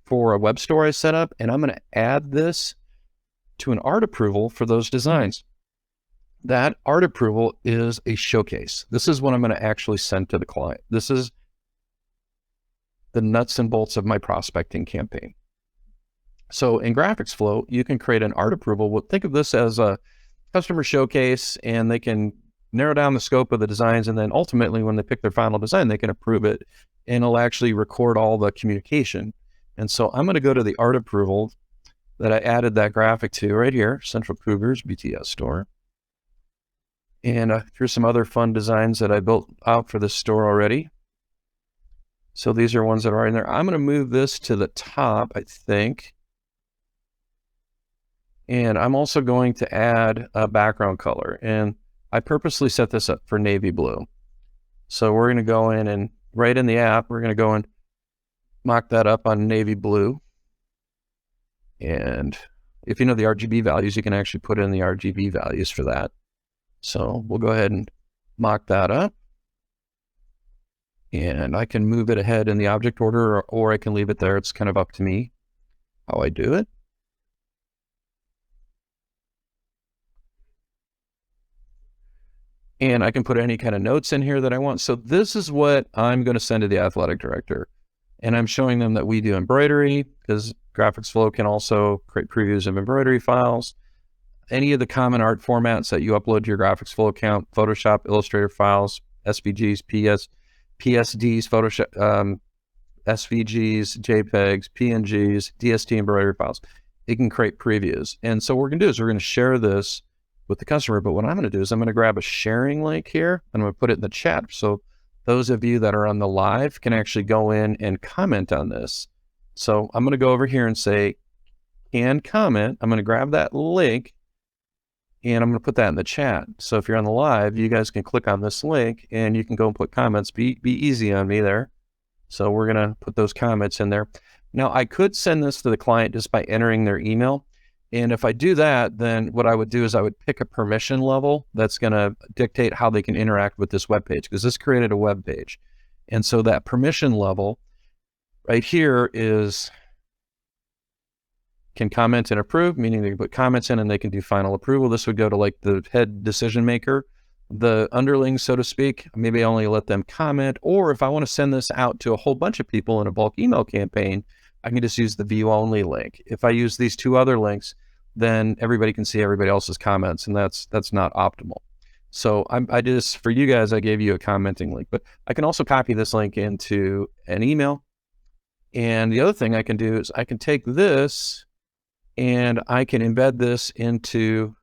for a web store I set up, and I'm going to add this to an art approval for those designs. That art approval is a showcase. This is what I'm going to actually send to the client. This is the nuts and bolts of my prospecting campaign. So in GraphicsFlow, you can create an art approval. Think of this as a customer showcase, and they can narrow down the scope of the designs, and then ultimately when they pick their final design, they can approve it, and it'll actually record all the communication. And so I'm going to go to the art approval that I added that graphic to right here, Central Cougars BTS store. And here's some other fun designs that I built out for this store already. So these are ones that are in there. I'm going to move this to the top, I think. And I'm also going to add a background color. And I purposely set this up for navy blue. So we're going to go in and right in the app, we're going to go and mock that up on navy blue. And if you know the RGB values, you can actually put in the RGB values for that. So we'll go ahead and mock that up. And I can move it ahead in the object order, or I can leave it there. It's kind of up to me how I do it. And I can put any kind of notes in here that I want. So this is what I'm going to send to the athletic director. And I'm showing them that we do embroidery, because GraphicsFlow can also create previews of embroidery files. Any of the common art formats that you upload to your GraphicsFlow account, Photoshop, Illustrator files, SVGs, PSDs, Photoshop, SVGs, JPEGs, PNGs, DST embroidery files. It can create previews. And so what we're going to do is we're going to share this with the customer. But what I'm going to do is I'm going to grab a sharing link here, and I'm going to put it in the chat. So those of you that are on the live can actually go in and comment on this. So I'm going to go over here and say, can comment. I'm going to grab that link, and I'm going to put that in the chat. So if you're on the live, you guys can click on this link and you can go and put comments. Be easy on me there. So we're going to put those comments in there. Now I could send this to the client just by entering their email. And if I do that, then what I would do is I would pick a permission level that's going to dictate how they can interact with this web page, because this created a web page. And so that permission level right here is can comment and approve, meaning they can put comments in and they can do final approval. This would go to like the head decision maker. The underlings, so to speak, maybe I only let them comment, or if I want to send this out to a whole bunch of people in a bulk email campaign, I can just use the view only link. If I use these two other links, then everybody can see everybody else's comments, and that's not optimal. So I just, for you guys, I gave you a commenting link, but I can also copy this link into an email. And the other thing I can do is I can take this and I can embed this into,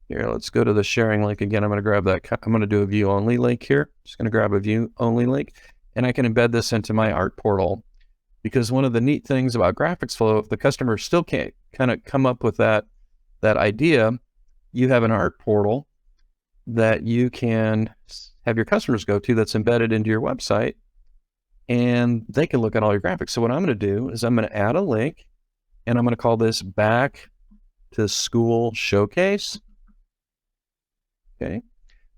here, let's go to the sharing link again. I'm going to grab that. I'm going to do a view only link here. Just going to grab a view only link, and I can embed this into my art portal. Because one of the neat things about GraphicsFlow, if the customer still can't kind of come up with that idea, you have an art portal that you can have your customers go to that's embedded into your website, and they can look at all your graphics. So what I'm going to do is I'm going to add a link, and I'm going to call this Back to School Showcase. Okay, I'm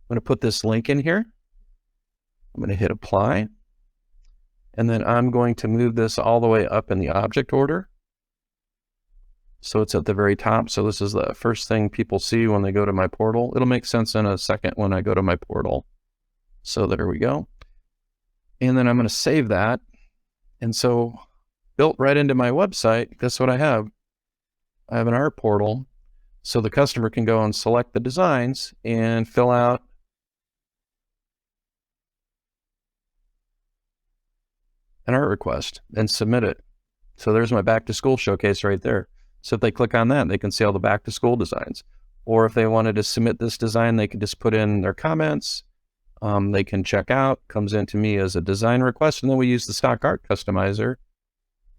going to put this link in here. I'm going to hit apply. And then I'm going to move this all the way up in the object order. So it's at the very top. So this is the first thing people see when they go to my portal. It'll make sense in a second when I go to my portal. So there we go. And then I'm going to save that. And so built right into my website, guess what I have? I have an art portal. So the customer can go and select the designs and fill out an art request and submit it. So there's my back to school showcase right there. So if they click on that, they can see all the back to school designs. Or if they wanted to submit this design, they can just put in their comments. They can check out, comes into me as a design request, and then we use the stock art customizer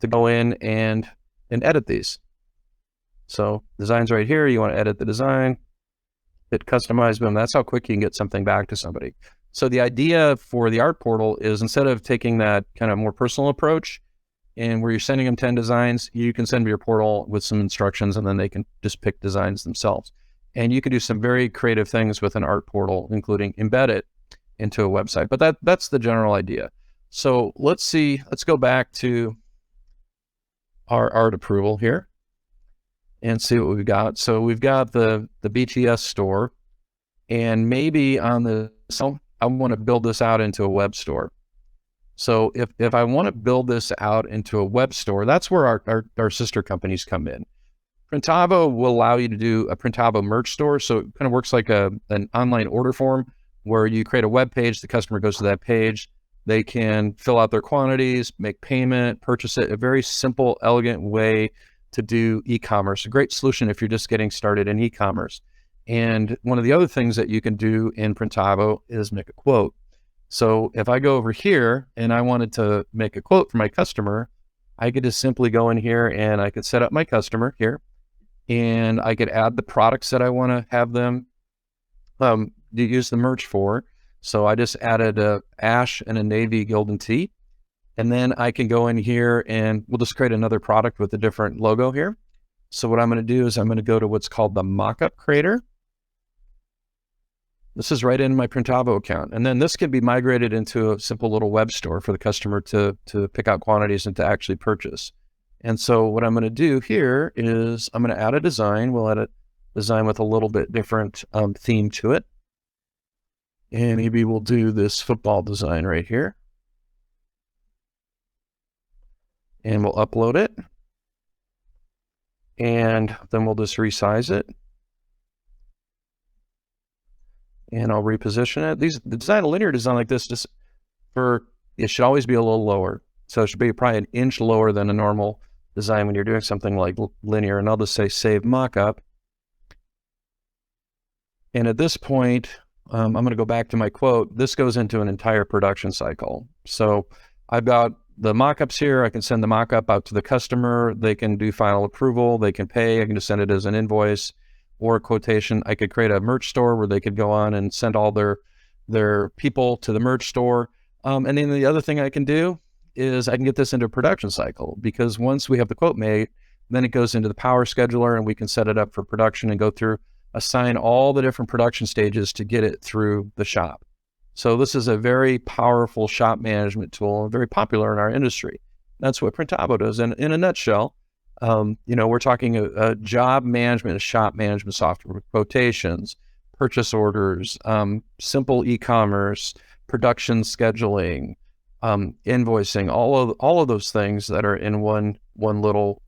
to go in and edit these. So designs right here, you want to edit the design, hit customize, boom. That's how quick you can get something back to somebody. So the idea for the art portal is, instead of taking that kind of more personal approach and where you're sending them 10 designs, you can send your portal with some instructions, and then they can just pick designs themselves. And you can do some very creative things with an art portal, including embed it into a website. But that's the general idea. So let's go back to our art approval here and see what we've got. So we've got the BTS store, and maybe on the, so I want to build this out into a web store. So if I want to build this out into a web store, that's where our sister companies come in. Printavo will allow you to do a Printavo merch store. So it kind of works like an online order form where you create a web page, the customer goes to that page, they can fill out their quantities, make payment, purchase it. A very simple, elegant way to do e-commerce. A great solution if you're just getting started in e-commerce. And one of the other things that you can do in Printavo is make a quote. So if I go over here and I wanted to make a quote for my customer, I could just simply go in here and I could set up my customer here, and I could add the products that I want to have them use the merch for. So I just added a ash and a navy golden tee. And then I can go in here and we'll just create another product with a different logo here. So what I'm going to do is I'm going to go to what's called the mockup creator. This is right in my Printavo account. And then this can be migrated into a simple little web store for the customer to pick out quantities and to actually purchase. And so what I'm going to do here is I'm going to add a design. We'll add a design with a little bit different theme to it. And maybe we'll do this football design right here. And we'll upload it. And then we'll just resize it. And I'll reposition it. The design, a linear design like this, it should always be a little lower. So it should be probably an inch lower than a normal design when you're doing something like linear. And I'll just say save mockup. And at this point, I'm going to go back to my quote. This goes into an entire production cycle. So I've got the mockups here. I can send the mockup out to the customer. They can do final approval. They can pay. I can just send it as an invoice or a quotation. I could create a merch store where they could go on and send all their people to the merch store. And then the other thing I can do is I can get this into a production cycle, because once we have the quote made, Then it goes into the power scheduler and we can set it up for production and go through, assign all the different production stages to get it through the shop. So this is a very powerful shop management tool and very popular in our industry. That's what Printavo does. And in a nutshell, we're talking a job management, a shop management software with quotations, purchase orders, simple e-commerce, production scheduling, invoicing, all of those things that are in one little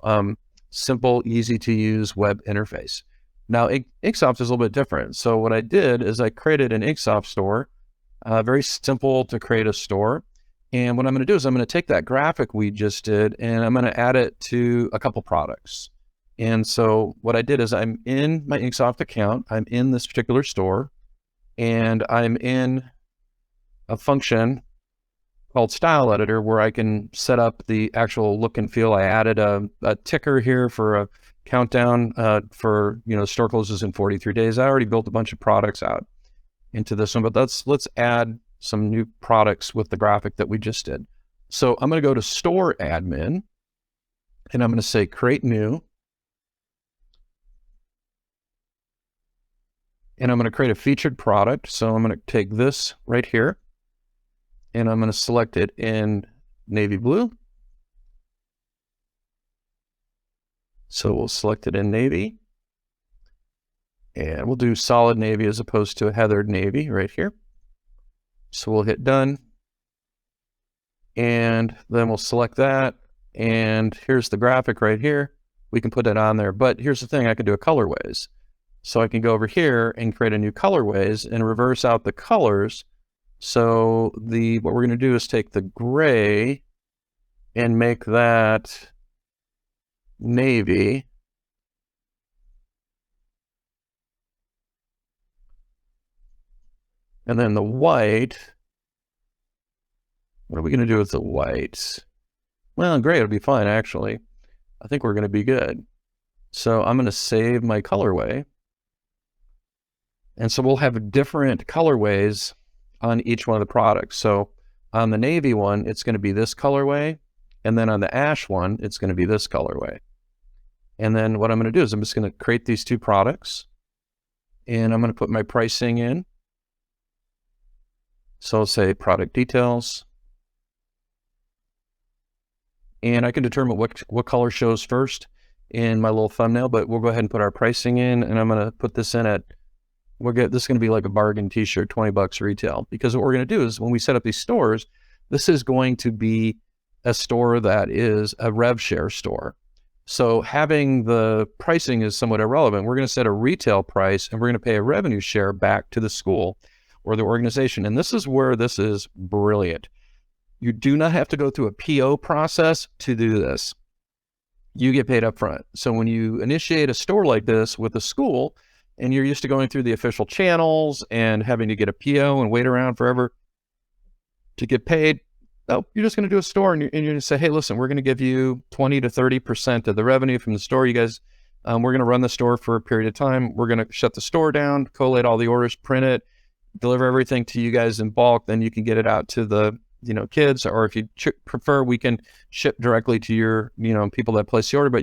simple, easy to use web interface. Now, InkSoft is a little bit different. So what I did is I created an InkSoft store, very simple to create a store. And what I'm going to do is I'm going to take that graphic we just did and I'm going to add it to a couple products. And so what I did is I'm in my InkSoft account, I'm in this particular store, and I'm in a function called Style Editor where I can set up the actual look and feel. I added a ticker here for a countdown for, store closes in 43 days. I already built a bunch of products out into this one, but let's add some new products with the graphic that we just did. So I'm going to go to Store Admin, and I'm going to say Create New. And I'm going to create a featured product. So I'm going to take this right here, and I'm going to select it in navy blue. So we'll select it in navy. And we'll do solid navy as opposed to a heathered navy right here. So we'll hit done. And then we'll select that. And here's the graphic right here. We can put it on there. But here's the thing, I can do a colorways. So I can go over here and create a new colorways and reverse out the colors. So what we're going to do is take the gray and make that navy. And then the white, what are we going to do with the white? Well, gray will be fine, actually. I think we're going to be good. So I'm going to save my colorway. And so we'll have different colorways on each one of the products. So on the navy one, it's going to be this colorway. And then on the ash one, it's going to be this colorway. And then what I'm going to do is I'm just going to create these two products. And I'm going to put my pricing in. So I'll say product details. And I can determine what color shows first in my little thumbnail, but we'll go ahead and put our pricing in, and I'm going to put this in at, this is going to be like a bargain t-shirt, 20 bucks retail, because what we're going to do is when we set up these stores, this is going to be a store that is a rev share store. So having the pricing is somewhat irrelevant. We're going to set a retail price and we're going to pay a revenue share back to the school or the organization. And this is where this is brilliant. You do not have to go through a PO process to do this. You get paid up front. So when you initiate a store like this with a school and you're used to going through the official channels and having to get a PO and wait around forever to get paid, no, you're just going to do a store and you're going to say, hey, listen, we're going to give you 20 to 30% of the revenue from the store. You guys, we're going to run the store for a period of time. We're going to shut the store down, collate all the orders, print it, deliver everything to you guys in bulk. Then you can get it out to the kids, or if you prefer, we can ship directly to your, people that place the order, but,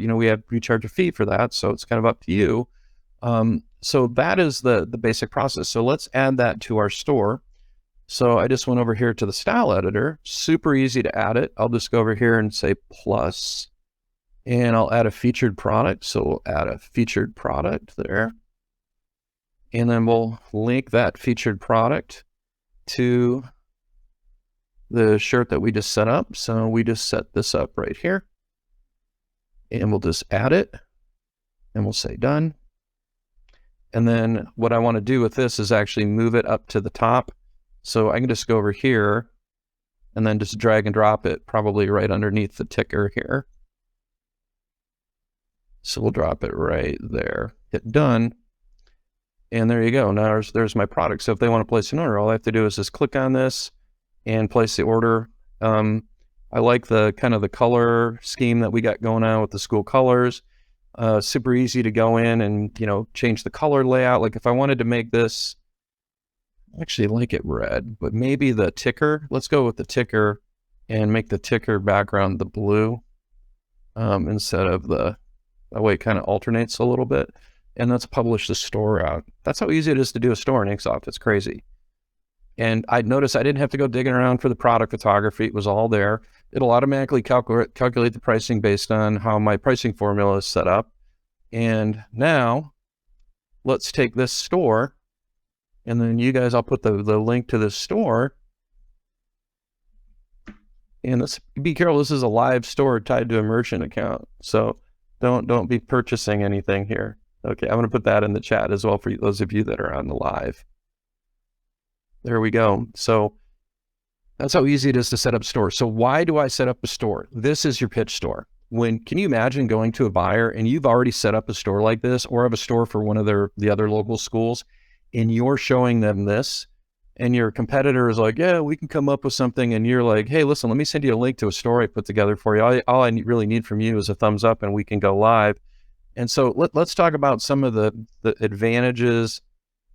we charge a fee for that. So it's kind of up to you. So that is the basic process. So let's add that to our store. So I just went over here to the style editor, super easy to add it. I'll just go over here and say plus, and I'll add a featured product. So we'll add a featured product there. And then we'll link that featured product to the shirt that we just set up. So we just set this up right here and we'll just add it and we'll say done. And then what I want to do with this is actually move it up to the top. So I can just go over here and then just drag and drop it probably right underneath the ticker here. So we'll drop it right there, hit done. And there you go. Now there's my product. So if they want to place an order, all I have to do is just click on this and place the order. I like the kind of the color scheme that we got going on with the school colors. Super easy to go in and, change the color layout. Like if I wanted to make this, I actually like it red, but maybe the ticker, let's go with the ticker and make the ticker background the blue instead of the That way it kind of alternates a little bit. And let's publish the store out. That's how easy it is to do a store in InkSoft. It's crazy. And I noticed I didn't have to go digging around for the product photography. It was all there. It'll automatically calculate the pricing based on how my pricing formula is set up. And now let's take this store, and then you guys, I'll put the link to this store. And let's be careful. This is a live store tied to a merchant account. So don't be purchasing anything here. Okay, I'm going to put that in the chat as well for those of you that are on the live. There we go. So that's how easy it is to set up stores. So why do I set up a store? This is your pitch store. Can you imagine going to a buyer and you've already set up a store like this, or have a store for one of the other local schools, and you're showing them this, and your competitor is like, yeah, we can come up with something, and you're like, hey, listen, let me send you a link to a store I put together for you. All I really need from you is a thumbs up and we can go live. And so let's talk about some of the advantages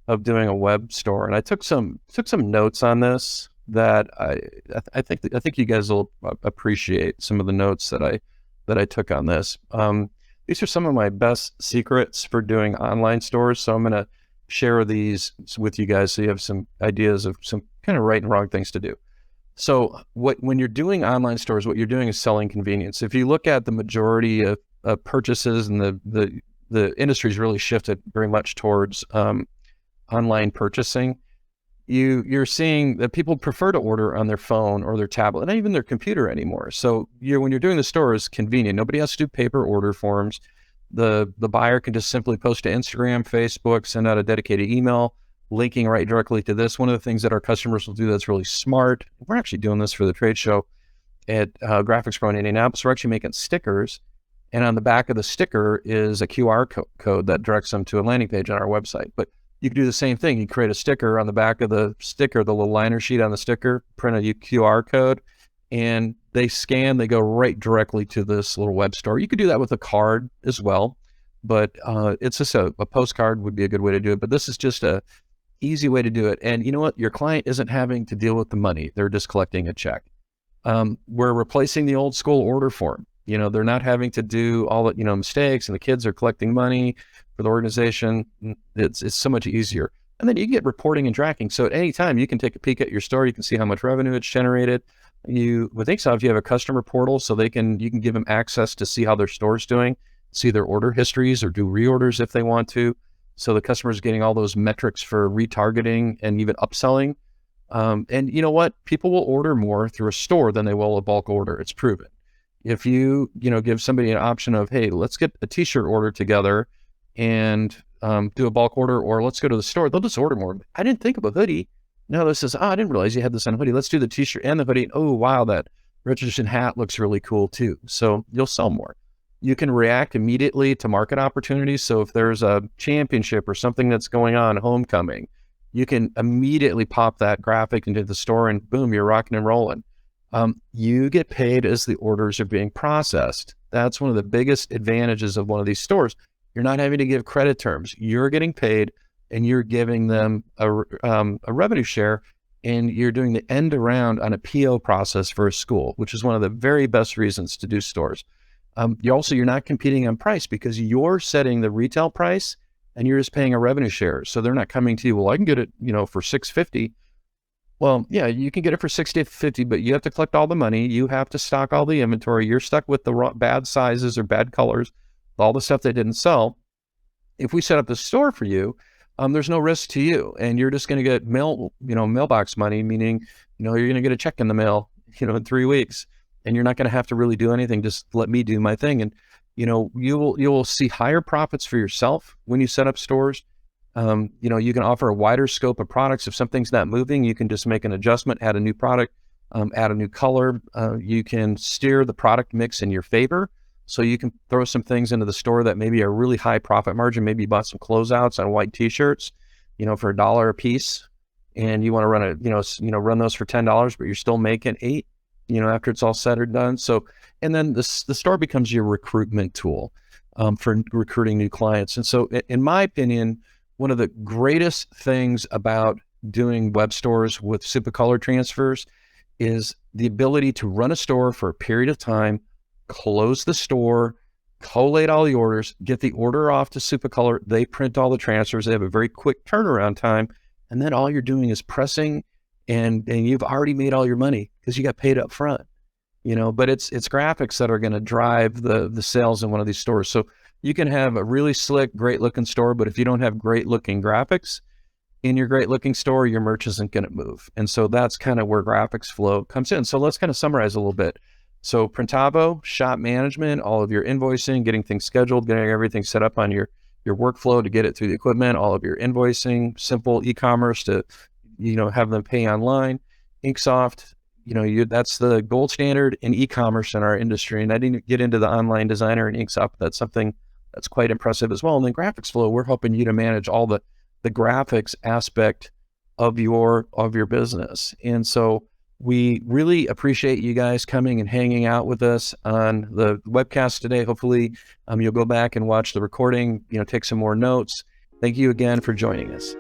of doing a web store. And I took some notes on this that I think you guys will appreciate some of the notes that I took on this. These are some of my best secrets for doing online stores. So I'm going to share these with you guys so you have some ideas of some kind of right and wrong things to do. So when you're doing online stores, what you're doing is selling convenience. If you look at the majority of purchases, and the industry's really shifted very much towards online purchasing, you're seeing that people prefer to order on their phone or their tablet, not even their computer anymore. So when you're doing the store, is convenient. Nobody has to do paper order forms. The buyer can just simply post to Instagram, Facebook, send out a dedicated email, linking right directly to this. One of the things that our customers will do that's really smart, we're actually doing this for the trade show at GraphicsFlow in Indianapolis. We're actually making stickers, and on the back of the sticker is a QR code that directs them to a landing page on our website. But you can do the same thing. You create a sticker on the back of the sticker, the little liner sheet on the sticker, print a QR code, and they scan, they go right directly to this little web store. You could do that with a card as well, but it's just a postcard would be a good way to do it. But this is just a easy way to do it. And you know what? Your client isn't having to deal with the money. They're just collecting a check. We're replacing the old school order form. They're not having to do all the, mistakes, and the kids are collecting money for the organization. It's so much easier. And then you get reporting and tracking. So at any time you can take a peek at your store. You can see how much revenue it's generated. With InkSoft, you have a customer portal, so you can give them access to see how their store's doing, see their order histories, or do reorders if they want to. So the customer's getting all those metrics for retargeting and even upselling. And you know what? People will order more through a store than they will a bulk order. It's proven. If you give somebody an option of, hey, let's get a t-shirt order together and do a bulk order, or let's go to the store, they'll just order more. I didn't think of a hoodie. No, this is, I didn't realize you had this on a hoodie. Let's do the t-shirt and the hoodie. Oh, wow, that Richardson hat looks really cool too. So you'll sell more. You can react immediately to market opportunities. So if there's a championship or something that's going on, homecoming, you can immediately pop that graphic into the store and boom, you're rocking and rolling. You get paid as the orders are being processed. That's one of the biggest advantages of one of these stores. You're not having to give credit terms. You're getting paid, and you're giving them a revenue share, and you're doing the end around on a PO process for a school, which is one of the very best reasons to do stores. You're not competing on price, because you're setting the retail price and you're just paying a revenue share. So they're not coming to you, well, I can get it, for $6.50. Well, yeah, you can get it for $6.50, but you have to collect all the money. You have to stock all the inventory. You're stuck with the bad sizes or bad colors, all the stuff they didn't sell. If we set up the store for you, there's no risk to you, and you're just going to get mailbox money, meaning, you're going to get a check in the mail, in 3 weeks, and you're not going to have to really do anything. Just let me do my thing. And, you will see higher profits for yourself when you set up stores. You can offer a wider scope of products. If something's not moving, you can just make an adjustment, add a new product, add a new color. You can steer the product mix in your favor. So you can throw some things into the store that maybe are really high profit margin. Maybe you bought some closeouts on white t-shirts, for $1 a piece, and you want to run run those for $10, but you're still making $8, after it's all said or done. So, and then the store becomes your recruitment tool for recruiting new clients. And so in my opinion, one of the greatest things about doing web stores with Supacolor transfers is the ability to run a store for a period of time, close the store, collate all the orders, get the order off to Supacolor. They print all the transfers. They have a very quick turnaround time. And then all you're doing is pressing, and you've already made all your money because you got paid up front. But it's graphics that are going to drive the sales in one of these stores. So you can have a really slick, great looking store, but if you don't have great looking graphics in your great looking store, your merch isn't going to move. And so that's kind of where GraphicsFlow comes in. So let's kind of summarize a little bit. So Printavo, shop management, all of your invoicing, getting things scheduled, getting everything set up on your workflow to get it through the equipment, all of your invoicing, simple e-commerce to, have them pay online. InkSoft, that's the gold standard in e-commerce in our industry. And I didn't get into the online designer and InkSoft. That's something that's quite impressive as well. And then GraphicsFlow, we're helping you to manage all the graphics aspect of your business. And so we really appreciate you guys coming and hanging out with us on the webcast today. Hopefully you'll go back and watch the recording, take some more notes. Thank you again for joining us.